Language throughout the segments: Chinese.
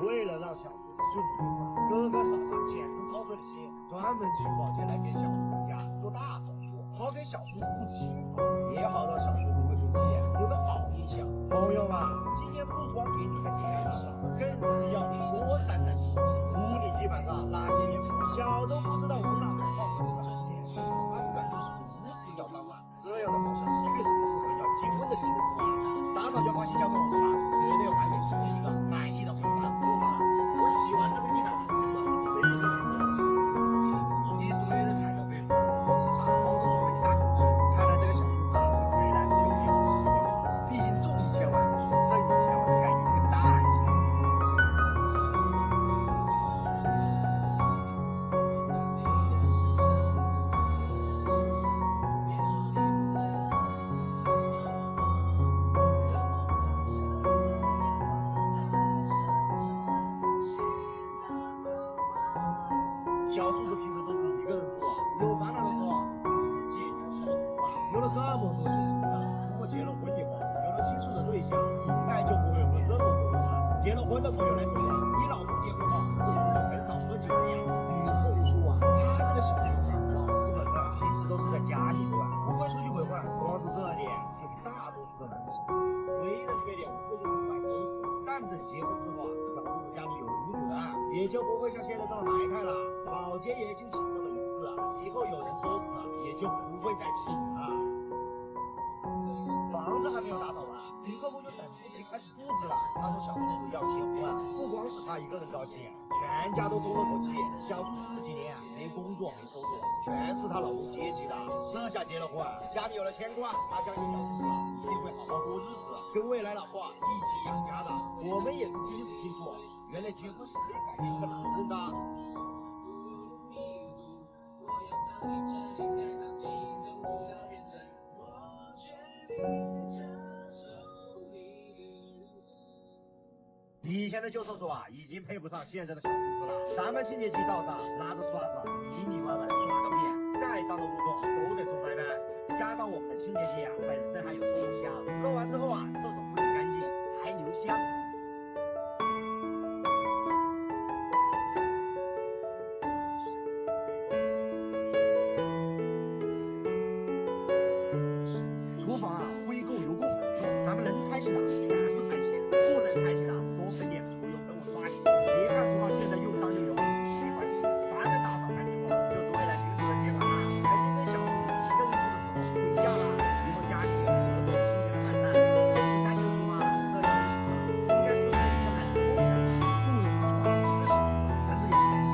为了让小叔子顺利过关，哥哥嫂嫂简直操碎了心，专门请保洁来给小叔子家做大手术，好给小叔子布置新房，也好让小叔子回归期有个好印象。朋友们，今天不光给你看电影少，更是要你多沾沾喜气。屋里地板上垃圾面包，小都不知道往哪儿放的春天，是365度无死角脏乱。这样的房子确实不适合要结婚的新人住啊。打扫就放心交给我们吧，绝对还给新人一个满意的回答。我喜欢这个地板，其实还是这个颜色，一堆的材料费，光是打包都准备一大口袋。看来这个小叔子未来是有美好希望的，毕竟中1000万，挣1000万的概率更大一些。小叔子平时都是一个人住啊，有烦恼的时候自己也就小叔吧。有了这么多幸福的，如果结了婚以后有了倾诉的对象，应该就不会喝这么多了。结了婚的朋友来说话，你老公结婚后是不是就很少喝酒了呀？女后说啊，他这个小叔子老实本分，平时都是在家里玩，不会出去鬼混，光是这点就比大多数的人强。唯一的缺点无非就是不爱收拾，但等结婚之后啊，小叔子家里有了女主人，也就不会像现在这么埋汰了。保洁也就请这么一次，以后有人收拾也就不会再请了。房子还没有打扫完，女客户就等不及开始布置了。她说小叔子要结婚，不光是她一个人高兴，全家都松了口气。小叔子这几年没工作没收入，全是她老公接济的。这下结了婚，家里有了牵挂，她相信小叔子一定会好好过日子，跟未来老婆一起养家的。我们也是第一次听说，原来结婚是可以改变一个男人的。以前的旧厕所啊，已经配不上现在的小叔子了。咱们清洁剂道上拿着刷子里里外外刷个遍，再脏的污垢都得送拜拜。加上我们的清洁剂啊，本身还有松露香，喝完之后啊，厕所不仅干净，还留香。厨房啊，灰垢油垢很重，咱们能拆洗的全部拆洗，不能拆洗的多喷点厨油等我刷洗。别看厨房现在又脏又油，没关系，咱们打扫干净后，就是未来女主人结婚啊，肯定跟小叔子一个人住的时候不一样了。以后家里有各种新鲜的饭菜，收拾干净的厨房，这样的日子应该是每一个男人的梦想。不得不说，这小叔子真的有福气。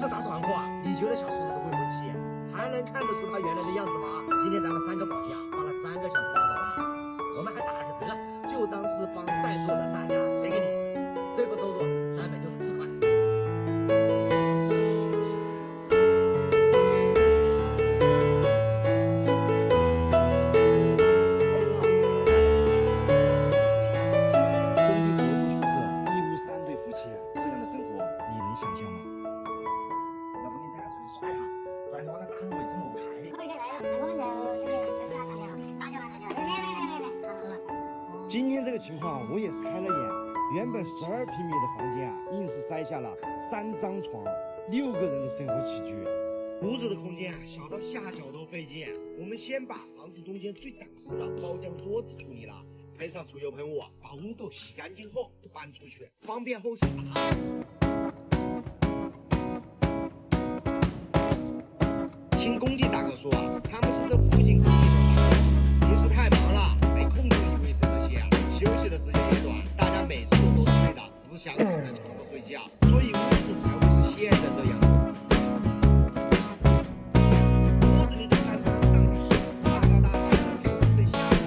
打扫完后啊，你觉得小叔子的未婚妻还能看得出他原来的样子吗？今天咱们3个保洁啊，花了3个小时打扫完，我们还打了个折，就当是帮在座的大家写给你，最后收入364块。兄弟合租宿舍，义务3对夫妻，这样的生活你能想象吗？刷一下，不然的话他打扫卫生路不开。今天这个情况我也是开了眼，原本12平米的房间啊，硬是塞下了3张床，6个人的生活起居。屋子的空间啊，小到下脚都费劲。我们先把房子中间最挡事的包浆桌子处理了，喷上除油喷雾，把污垢洗干净后搬出去，方便后续打扫。听工地大哥说啊，他们是这附近工地的大哥，平时太忙了，没空注意卫生这些，休息的时间也短，大家每次都睡的只想躺在床上睡觉，所以屋子才会是现在这样子。桌子里就在上下大高大大，就是对下铺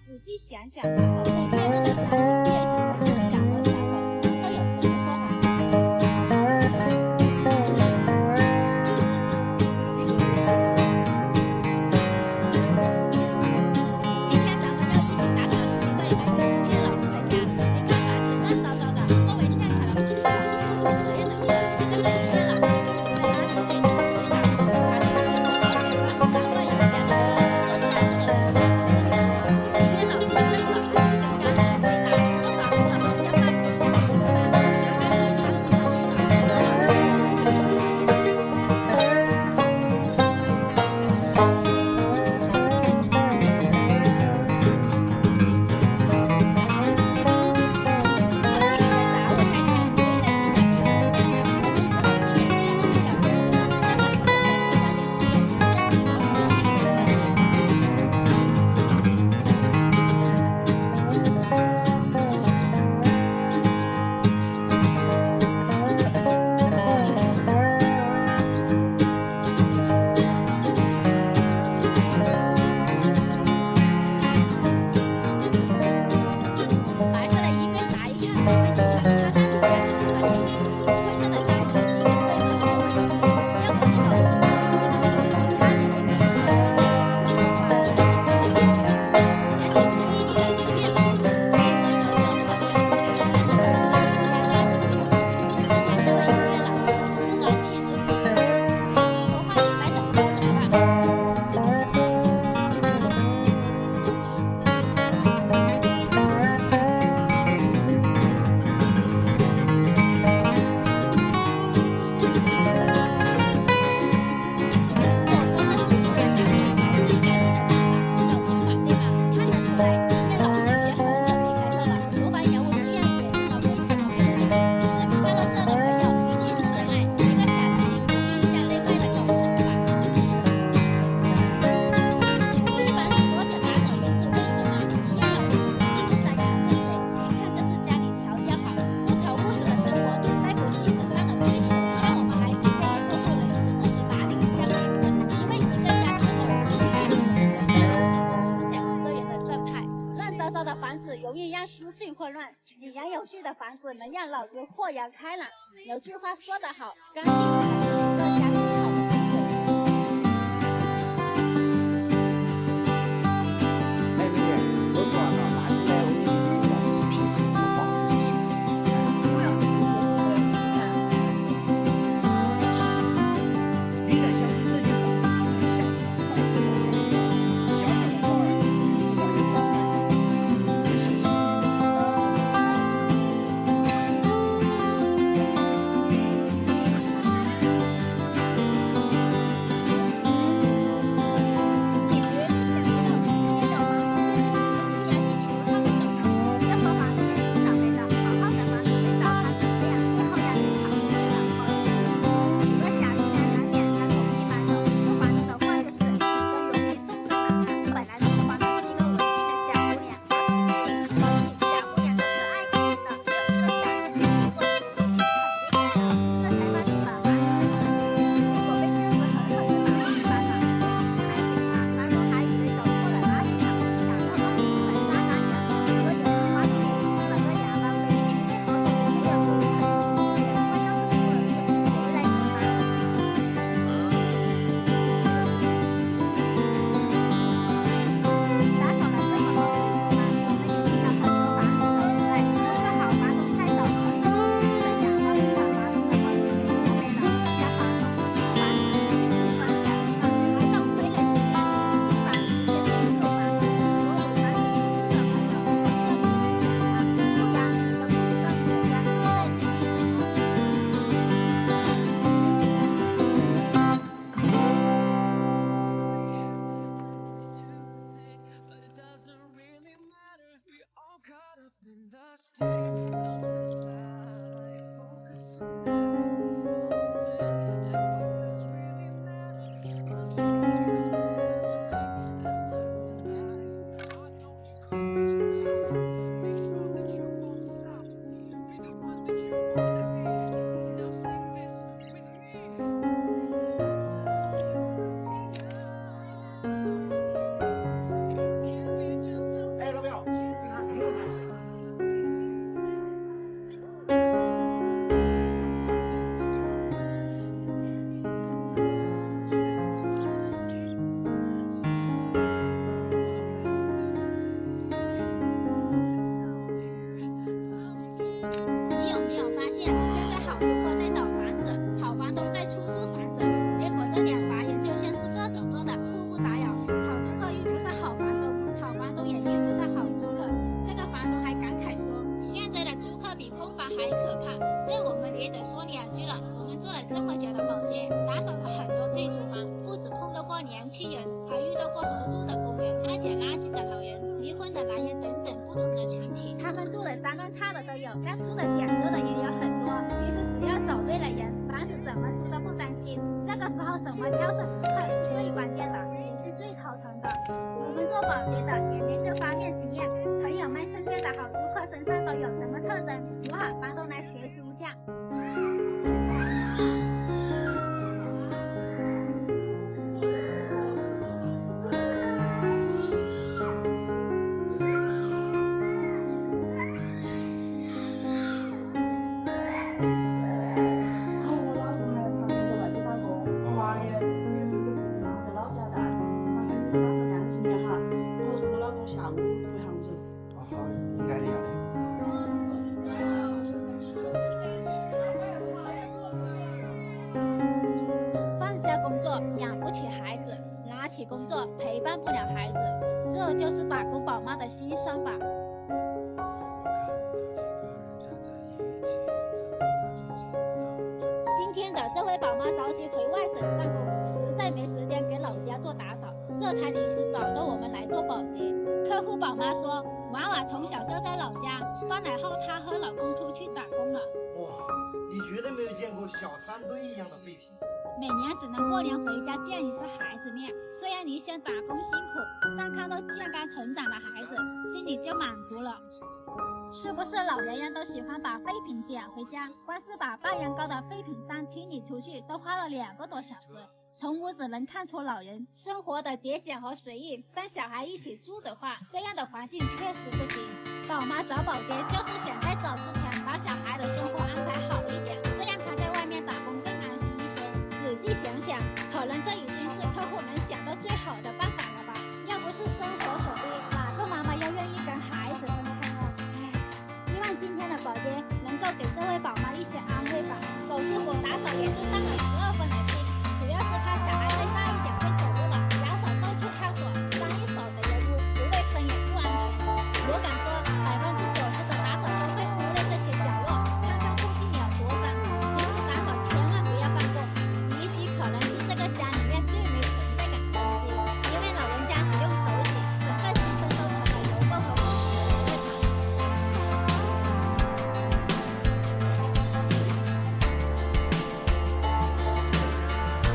仔细想想，好像越多的家庭越喜欢做小额消费，都有什么说法？今天咱们要一起打扫书柜来音乐老师的家，你看房子乱糟糟的，作为现场的物理老师负责任的说，这个音乐老师一直在安抚你，他的孩子不写写了，难怪人家的做这么多的东西。音乐老师的正好就是跟家庭回答，做扫除了房间饭菜，拿干净家属的衣服，做好了我们就回来。白色的衣柜拿一看，被自己擦在路边的地方前面，灰色的家具几乎堆满了我的地，要不是老师把衣服丢，差点被自己丢进嫌弃记忆里的音乐老师，因为有这个朋友也认真分享人家的经验。今天这位音乐老师用了气质是不是说话也带着高冷吧？我说这是今天打扫房屋最干净的地方，你有听话对吧？看得出来，音乐老师也很久没开车了，厨房油温居然也进了灰尘的边缘。视频看到这的朋友一定是真爱，给个小星星鼓励一下内外的狗生吧。一般是多久打扫一次卫生吗？音乐老师时常住在亚洲水，你看这是家里条件好，不愁物质的生活，在乎自己身上的追求。但我们还是建议多数人时不时打理一下房子，因为一个家是否整洁，对无形中影响个人的状态。乱糟糟的房子容易让思绪混乱，井然有序的房子能让脑子豁然开朗。有句话说得好，干净才是一个家最好的风水。哎，妹妹，我说啊，那你来我们这里房子平时租房子就行。你在想这句话，想房子的人，小孩的花儿，不管有多干净，也是个时候怎么挑选租客是最关键的，也是最头疼的。我们做保洁的也没这方面经验，朋友们身边的好租客身上都有什么特征？如何帮都来学习一下。工作养不起孩子，拿起工作陪伴不了孩子，这就是打工宝妈的心酸吧。今天的这位宝妈着急回外省上工，实在没时间给老家做打扫，这才临时找到我们来做保洁。客户宝妈说，娃娃从小就在老家，搬来后她和老公出去打工了。哇，你绝对没有见过小山堆一样的废品。每年只能过年回家见一次孩子面，虽然你想打工辛苦，但看到健康成长的孩子，心里就满足了。是不是老人都喜欢把废品捡回家？光是把半人高的废品箱清理出去，都花了2个多小时。从屋子能看出老人生活的节俭和随意，但小孩一起住的话，这样的环境确实不行。宝妈找保洁就是想在走之前把小孩的生活安排好一点，这样他在外面打工更安心一些。仔细想想，可能这已经是客户能想到最好的办法了吧？要不是生活所逼，哪个妈妈要愿意跟孩子分开呢？希望今天的保洁能够给这位宝妈一些安慰吧。狗师傅打扫也是上了12分的心，主要是怕小孩再大一点会走路了，摇手到处探索，脏一手的油污，不卫生也不安全。我敢说90%的打扫都会忽略这些角落，看看附近有多脏。平时打扫千万不要放过，洗衣机可能是这个家里面最没存在感的东西，因为老人家只用手洗，整个全身都成了油垢和污渍。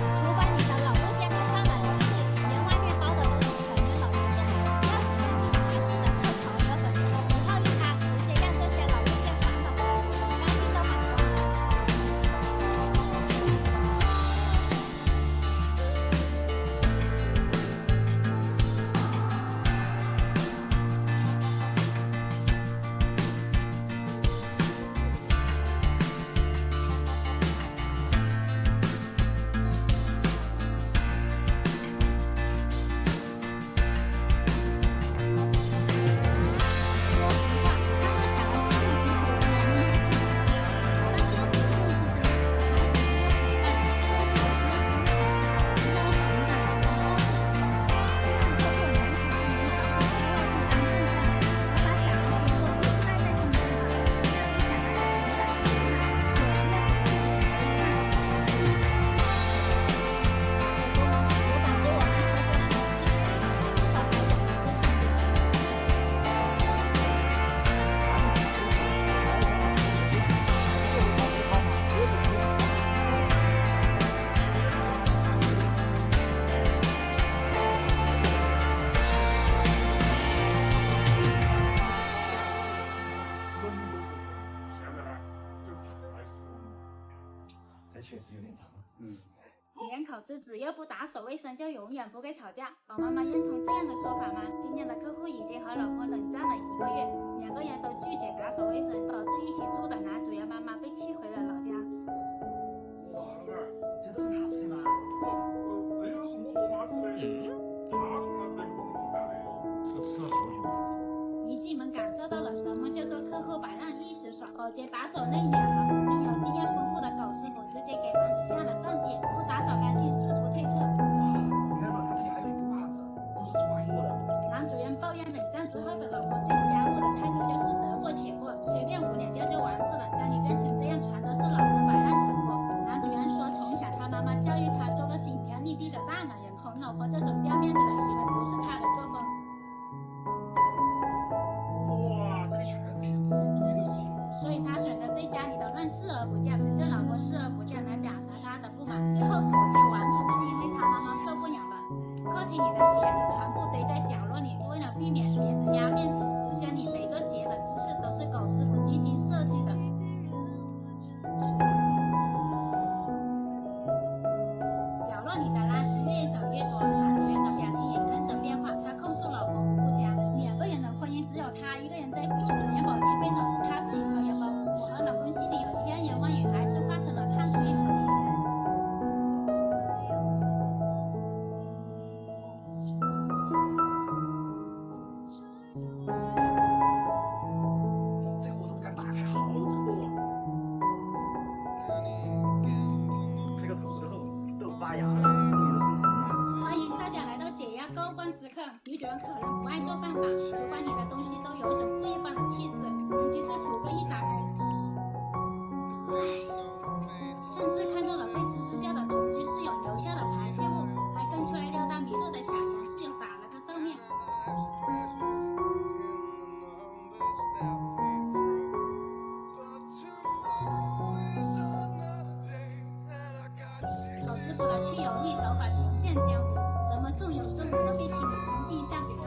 除非你的老物件跟上了年纪，连外面包的都是成年老物件，要使用你还是的是草油粉和葡萄一擦，直接让这些老物件黄的火，干净都满光了。确实有点长。两口子只要不打扫卫生，就永远不会吵架。宝妈妈认同这样的说法吗？今天的客户已经和老公冷战了1个月，2个人都拒绝打扫卫生，导致一起住的男主人妈妈被气回了老家。哇，老板儿，这都是他吃的吗？这个是我和妈吃的，他从来不得跟我们做饭的。我吃了好久。一进门感受到了什么叫做客户摆烂意识爽。保洁打扫累了，拥有经验丰富的狗师傅直接给房子下了钻戒，不打扫干净誓不退车。你看嘛，他这里还有一个袜子，都是穿过的。男主人抱怨冷战之后的老婆对家务的态度就是得过且过，随便捂2下就完事了，家里变成这样全都是老公摆烂成果。男主人说，从小他妈妈教育他做个顶天立地的大男人，哄老婆这种掉面子的行为不是他的作风。哇，这里全是钱，一堆都是钱。所以他选择对家里的刷牙了，终于都生成了。欢迎大家来到解压高光时刻。有的人可能不爱做饭吧，厨房里的东西都有种不一般的气质，尤其是橱柜一打开，甚至看到了被吱吱叫的同居室友留下的排泄物，还跟出来溜达迷路的小强室友打了个照面。老师傅的去油腻手法重现江湖，什么重油重都被清理干净下去了。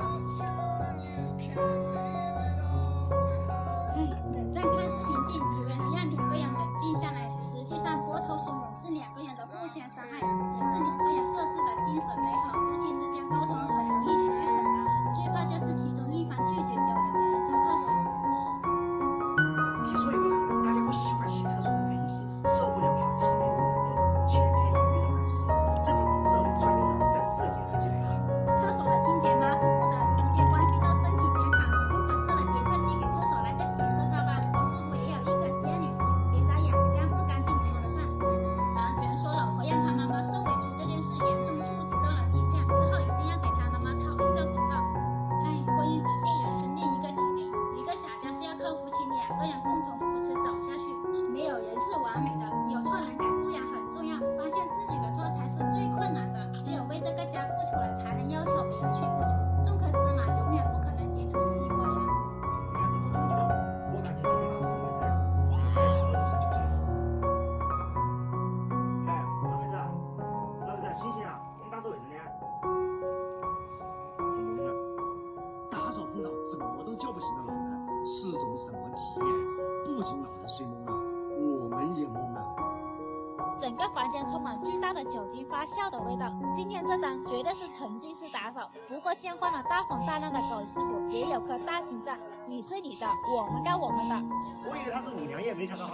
冷战看视频镜，以为能让两个人冷静下来，实际上波涛汹涌是两个人的互相伤害，也是两个人各自的精神内耗。夫妻之间沟通很容易学很难，最怕就是其中一方拒绝交流，生出恶水。你说有个可能大家不喜欢洗厕所的原因是受不了它魑魅龌龊，前面有没有难受，这个本身专用的粉色洁厕剂来了。厕所的清洁马虎不得，直接关系到身体健康。用粉色的洁厕剂给厕所来个洗刷刷吧。老师傅也有一颗仙女心，别眨眼，干不干净说了算。男人说老婆让他妈妈受委屈这件事严重触及到了底线，之后一定要给他妈妈讨一个公道。婚姻只是人生另一个起点，一个小家是要靠夫妻两个人共同扶持走下去。没有人是完美的，有错能改固然很重要，发现自己的错才是最困难的。只有为这个家付出了，才能要求别人去付出。种颗芝麻永远不可能结出西瓜呀。你看这种东西，我感觉今天晚上会这样，还是好多穿球鞋。哎，老妹子，醒醒啊！我们打扫卫生呢。打扫碰到怎么都叫不醒的老人是种什么体验？不仅老人睡懵了，我们也懵了。整个房间充满巨大的酒精发酵的味道。今天这单绝对是沉浸式打扫，不过见惯了大风大浪的狗师傅也有颗大心脏，你睡你的，我们干我们的。我以为他是舞娘也没想到。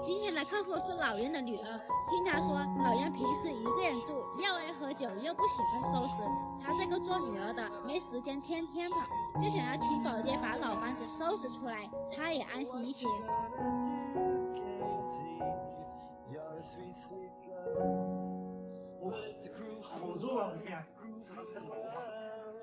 今天的客户是老人的女儿，听她说，老人平时一个人住，又爱喝酒，又不喜欢收拾。她这个做女儿的没时间天天跑，就想要请保洁把老房子收拾出来，她也安心一些。哇，好多啊！我天，车车头发。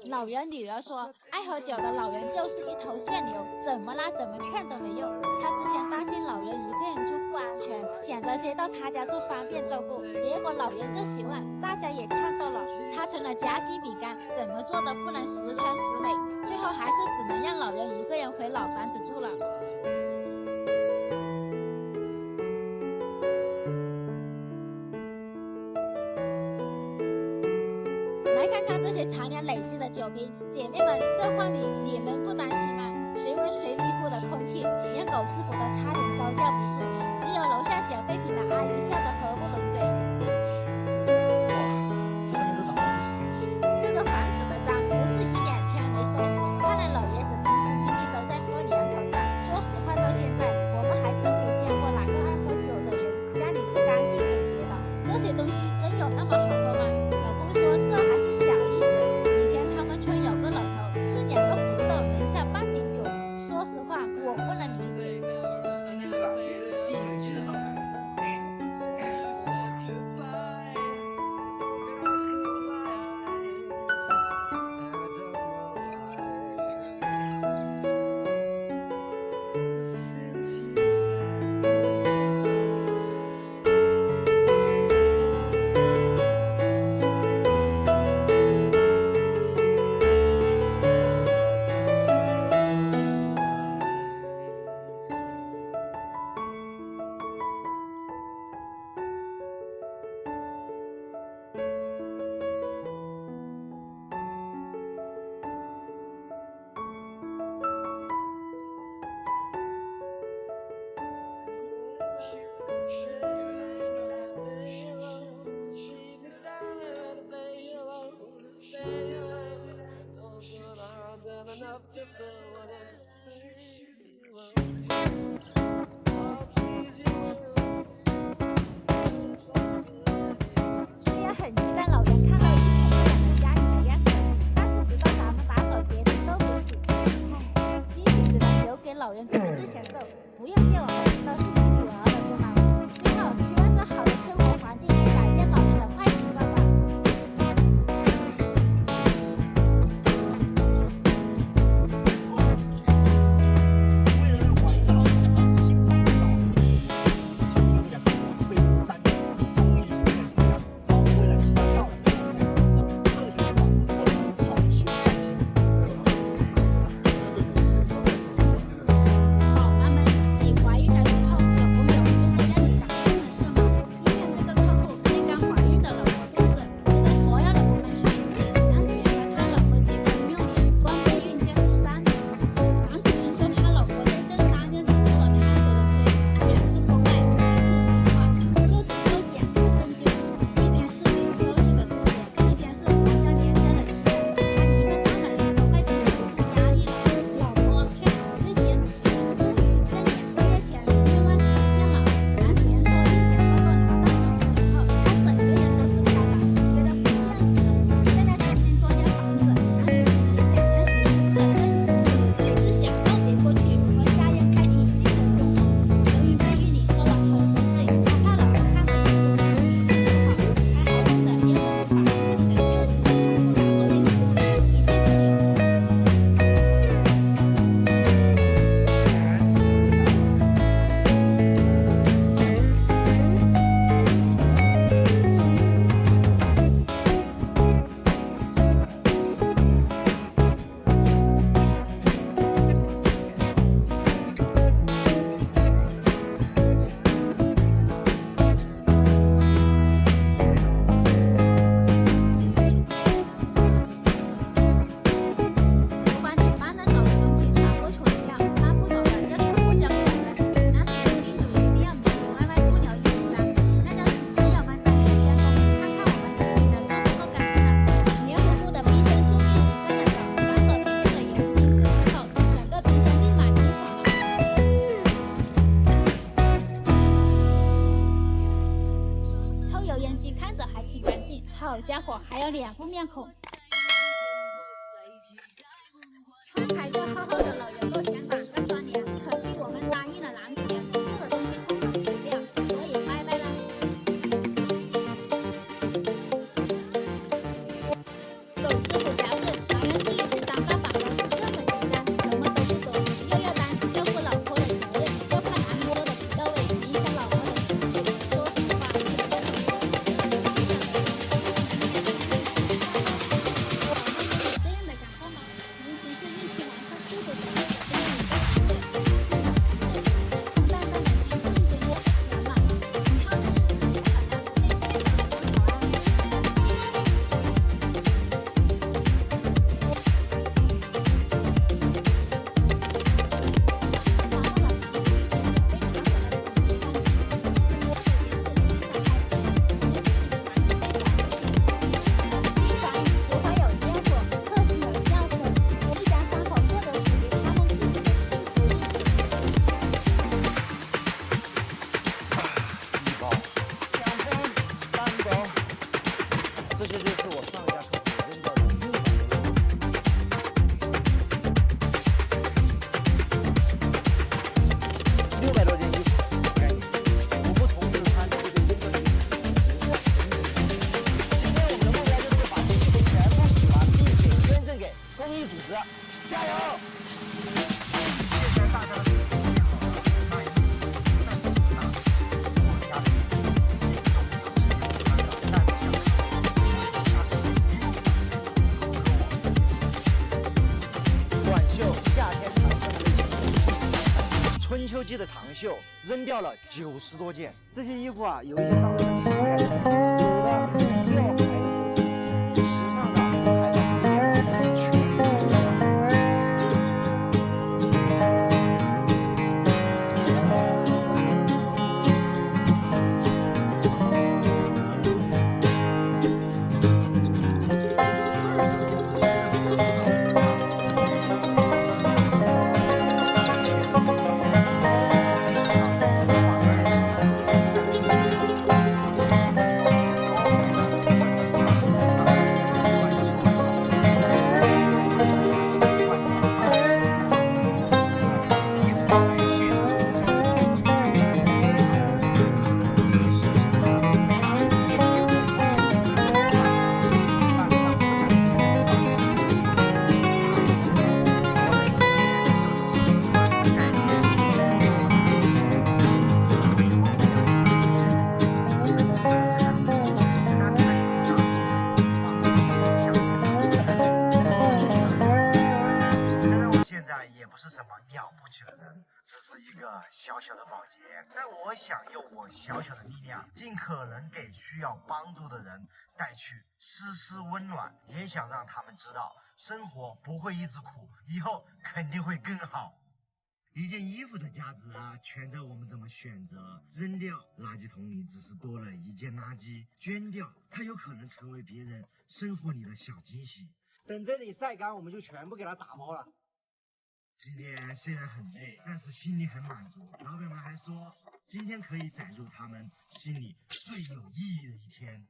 老人女儿说，爱喝酒的老人就是一头贱牛，怎么拉怎么劝都没用。她之前担心老人一个人住不安全，想着接到他家住方便照顾，结果老人这习惯大家也看到了，她成了夹心饼干，怎么做都不能十全十美，最后还是只能让老人一个人回老房子住了。来看看这些常年累积的酒瓶，姐妹们，这婚礼你能不担心吗？谁闻谁迷糊的空气，连狗师傅都差点招架不住，只有楼下捡废品的阿姨笑得合不拢嘴。这上面都找不出屎。这个房子的脏不是一两天没收拾，看来老爷子平时精力都在喝两口上。说实话，到现在我们还真没见过哪个爱喝酒的人家里是干净整洁的。这些东西真有那么好喝吗？老公说这还是小意思。以前他们村有个老头吃2个胡豆能下半斤酒，说实话我不能理解。今天这个绝对是第一期的状态。虽然很期待老人看到一尘不染的家里的样子，但是直到咱们打扫洁净都没洗。惊喜只能留给老人独自享受，不用谢我们，都是你女儿的，对吗？最后希望这好的生活好家伙，还有2副面孔。窗台就厚厚的，老员工想绑个双联，可惜我们答应了蓝天，旧的东西统统除掉，所以拜拜啦。狗师傅表示，男人第一次当爸爸都是这么紧张，什么都不懂，又要担起照顾老婆的责任，就怕男人做的不到位，影响老婆的心情。说实话，有的时候这样的感受吗？尤其是孕期完上速度的那个淡淡的心瞬间就凉了。以后的日子也好像不会这样的生活啊。这些就是我上一家客户扔掉的600多件衣服，概念。我不同时穿就会被扔掉的衣服。今天我们的目标就是把这些衣服全部洗完，并且捐赠给公益组织，加油！现在大家的水平变好了，卖衣服但是什么大我家里总有几件不穿的，但是想短袖夏天常穿的类型，春秋季的长袖扔掉了90多件。这些衣服啊，有一些上面是起来的，有的是要还有时尚的，还是古典的，全部都扔掉。也不是什么了不起的人，只是一个小小的保洁。但我想用我小小的力量，尽可能给需要帮助的人带去丝丝温暖，也想让他们知道，生活不会一直苦，以后肯定会更好。一件衣服的价值啊，全在我们怎么选择。扔掉垃圾桶里只是多了一件垃圾，捐掉它有可能成为别人生活里的小惊喜。等这里晒干，我们就全部给它打包了。今天虽然很累，但是心里很满足。老板们还说，今天可以载入他们心里最有意义的一天。